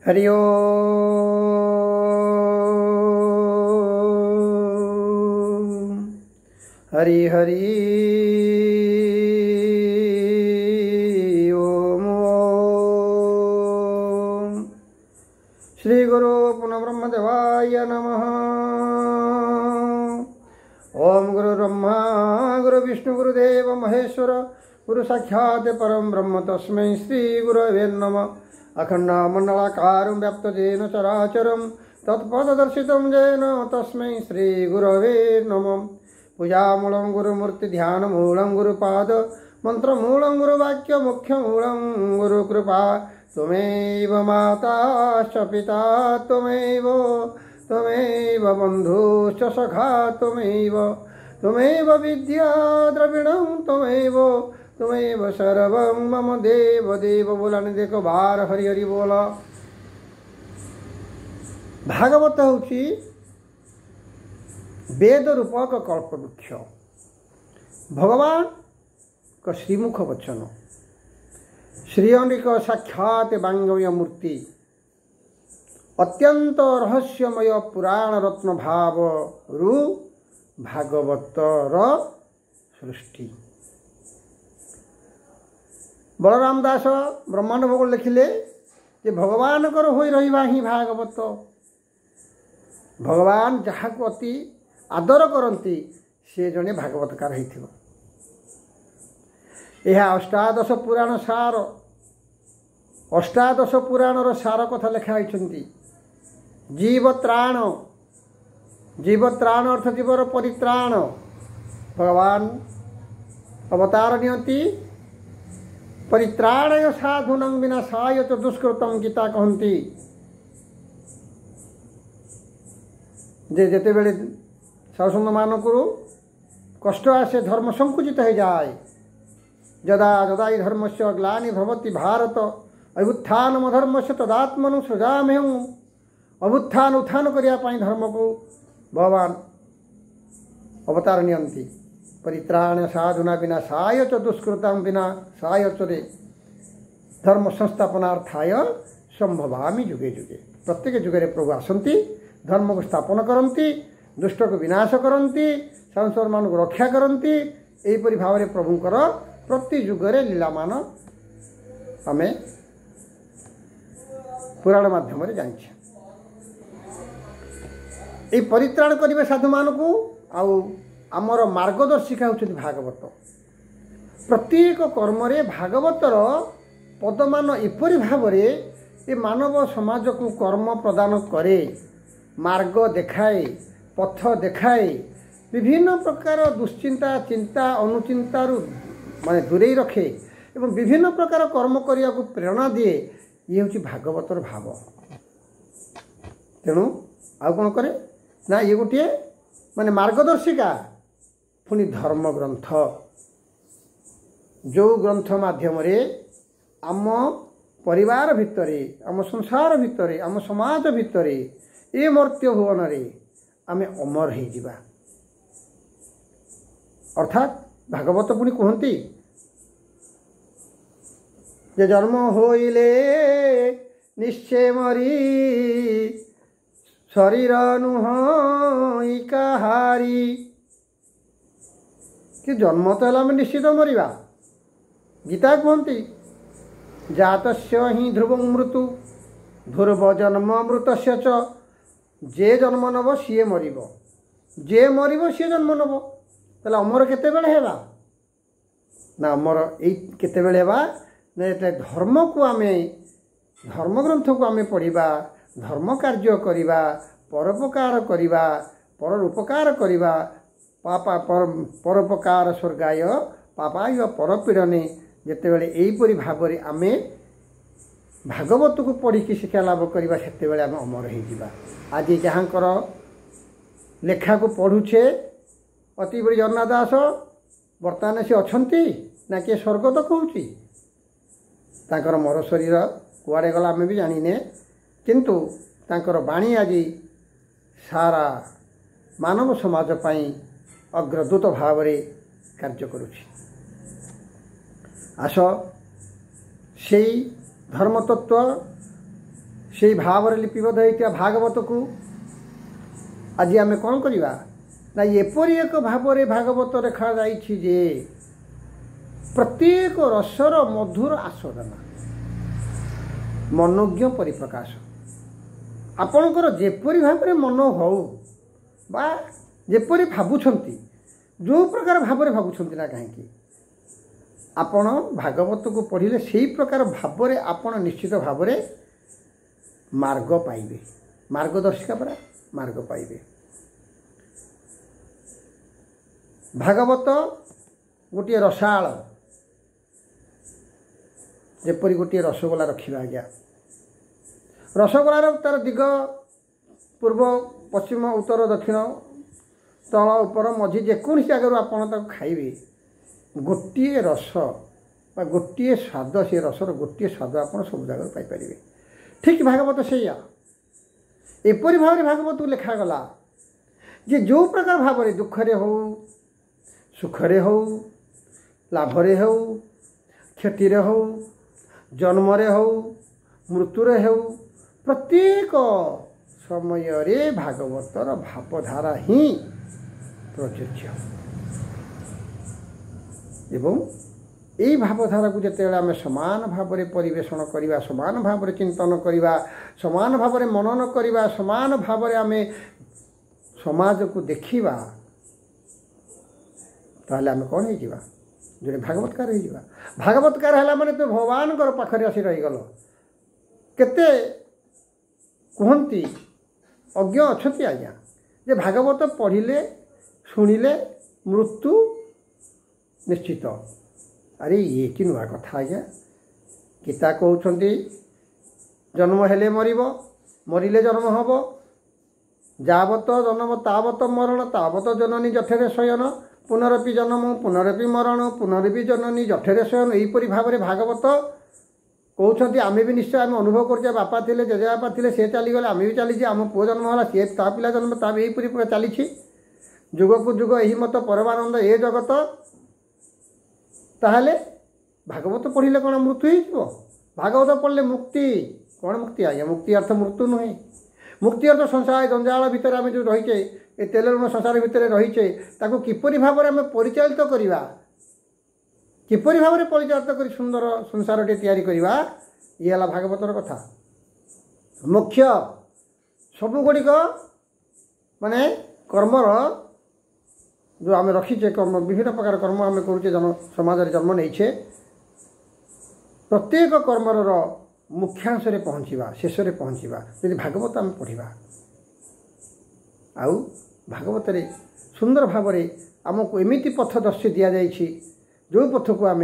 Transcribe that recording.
हरि ओम हरि हरि ओम श्री गुरु पुनः ब्रह्मदेवाय नमः। ओम गुरु ब्रह्मा गुरु विष्णु गुरुदेव महेश्वर गुरु साक्षात् परम ब्रह्म तस्मै श्री गुरवे नमः। अखण्डमण्डलाकारं व्याप्तजेन चराचरं तत्पददर्शितं येन तस्मै श्री गुरवे नमः। पूजामूलं गुरुमूर्तिध्यानमूलं गुरुपाद मन्त्रमूलं गुरुवाक्यमुख्यमूलं गुरुकृपा। त्वमेव माताश्च पिता त्वमेव बन्धुश्च सखा त्वमेव विद्या द्रविणं त्वमेव सर्वं मम देव देव। बोलाने देखो बार हरि हरि बोला। भागवत होची वेद रूपक कल्पवृक्ष, भगवान का श्रीमुख वचन, श्रीहरि का साक्षात वांगमय मूर्ति, अत्यंत रहस्यमय पुराण रत्न भाव रु भागवतर सृष्टि। बलराम दास ब्रह्मांड भोग लिखिले जे भगवान कर होई रहिबा ही भागवत। भगवान जहाँ को अति आदर करती से जने भागवतकार होइथिबो। यह अष्टादश पुराण सार, अष्टादश पुराणर सार कथा लिखा होइछन्ति। जीवत्राण अर्थ जीवर परित्राण। भगवान अवतार नियंती परित्राणय साधुनं विनाशाय च दुष्कृतं गीता कहती। जेते बेले साधुसंत मानक कष्ट आसे धर्म संकुचित हो जाए। यदा यदा हि धर्मस्य ग्लानि भवति भारत अभ्युत्थानम धर्मस्य तदात्मनु सृजाम्यहम्। अभ्युत्थान उत्थान करिया पाई धर्म को भगवान अवतार नियंती। परित्राण साधुना विनाशाय च दुष्कृतं विनाशाय च धर्म संस्थापनार्थाय संभवामि जुगे जुगे। प्रत्येक जुगे प्रभु आसंती, धर्म को स्थापन करती, दुष्ट को विनाश करती, संसार मान को रक्षा करती। एपरि भाव में प्रभुंकर प्रति जुगरे लीलामान आमे पुराण माध्यम जानिछे। ये परित्राण करिवे साधु मान को आउ आमर मार्गदर्शिका होउछन्ति भागवत। प्रत्येक कर्म रे भागवतर पदमान एपरि भाव रे ये मानव समाज को कर्म प्रदान करे, मार्ग देखाए, पथ देखाए, विभिन्न प्रकार दुश्चिंता चिंता अनुचिंता माने दूरे रखे एवं विभिन्न प्रकार कर्म करिया को प्रेरणा दिए। ये होची भागवतर भाव। तेणु आउ कौन करे ना ये गोटे माने मार्गदर्शिका। पुनि धर्म ग्रंथ, जो ग्रंथ माध्यम रे आम परिवार भितरे, आम संसार भितरे, आम समाज भितरे ए मर्त्य भुवन रे आमे अमर हो जिबा। अर्थात भागवत पुनि कहती जे जन्म होइले निश्चय मरी शरीर नुहई काहारी। कि जन्म तो है निश्चित मरिबा। गीता कहती जातस्य हि ध्रुवं मृत्यु ध्रुव जन्म मृतस्य च। जे जन्म नब सी मरिब, जे मरिब सी जन्म नब। ताले अमर केतेबेले हेबा ना अमर एई केतेबेले हेबा ना धर्म को आमे, धर्म ग्रंथ को आमे पढ़िबा, धर्म कार्य करिबा, परोपकार करिबा, पर उपकार करिबा। पापा परोपकार स्वर्गाय पापाय परपीड़ने। जेतेबेले एहीपरि भाव रे आमे भागवत को पढ़ी शिक्षा लाभ करवा सेतेबेले आमे अमर हो जिबा। आज जहाँकर लेखा को पढ़ुछे अति बड़ी जगन्नाथ दास वर्तमान से अछंती ना किए स्वर्ग तो कहूची। तांकर मर शरीर कुआड़े गला आमे भी जानिने, किंतु तांकर बाणी आज सारा मानव समाज पाई अग्रदूत भाव रे कार्य करुछि। आस से धर्मतत्व से भाव लिपिबद्ध होता भागवत को आज आम कौन करवा ना एपरी एक भाव भागवत रेखा जे प्रत्येक रसर मधुर आस्वादन मनोज्ञ परिप्रकाश आपणकर जेपरी भाव मन हो बा जेपरी भावुंट जो प्रकार भाव भावुंट ना कहीं आपण भागवत को पढ़िले से प्रकार भाव आपण निश्चित भाव मार्ग पाइबे मार्गदर्शिका परा मार्ग पाइबे। भागवत गोटे रसाल जेपरी गोटे रसगोला रखा आज्ञा रसगोलार तार दिग पूर्व पश्चिम उत्तर दक्षिण तल उपर मझी जेकोसी जगार आप खाइबे गोटे रस बा गोटे स्वाद से रसर गोटे स्वाद आप सब जगह पाइपर। ठीक भागवत से एपरी भाव भागवत लिखागला जे जो प्रकार भाव दुखरे हो सुखरे हो लाभरे हो क्षति हो जन्मरे हो मृत्युरे हो प्रत्येक समय भागवतर भावधारा ही प्रযোज्य एवं यही भावधारा को जिते आम समान भाव परिवेषण करवा समान भाव चिंतन करवा समान भाव मनन करवा समान भाव आम समाज को देखा ताहले आम कौन हो जो भागवतकार हो भागवतकार है माने तो भगवान पाखरे आसी रहीगल केते कहती अज्ञ अच्छा आज्ञा जे भागवत पढ़िले शुणिले मृत्यु निश्चित। अरे ये कि नुआ कथा आज्ञा गीता कहते जन्म हेले मरिब मरिले जन्म हब जावत जन्म तावत मरण तावत जननी जठरे शयन पुनरपि जन्म पुनरपि मरण पुनरपि जननी जठरे शयन यहीपरि भाव में भागवत कहते आम भी निश्चय आम अनुभव कर बापा थे जेजेबापा थे सी चलीगले आम भी चली आम पुओ जन्म है सी ता पिला जन्म ता यहीपरि चली जुग को जुग यही मत परमानंद ए जगत ताहले भागवत पढ़िले कौन मृत्यु हो भागवत पढ़ले मुक्ति कौन मुक्ति आज्ञा मुक्ति अर्थ मृत्यु नुहे मुक्ति अर्थ संसार जंजाल भितर आम जो रहीचे ए तेल ऋण संसार भितर रहीचे ताको किपरि भाव में परिचालित करवा किपरि भाव में परिचालित कर सुंदर संसार टे तैयारी करवा ये है भागवतर कथा मुख्य सबु गुड़िक माने कर्मर जो आम रखीचे कर्म विभिन्न प्रकार कर्म आम करुचे जन समाज जन्म नहीं प्रत्येक कर्मर मुख्यांश पहुँचवा शेष पहुँचवा यदि भागवत आम पढ़ा आउ भागवत सुंदर भाव आमको एमिति पथ दर्शी दि जाइए जो पथ को आम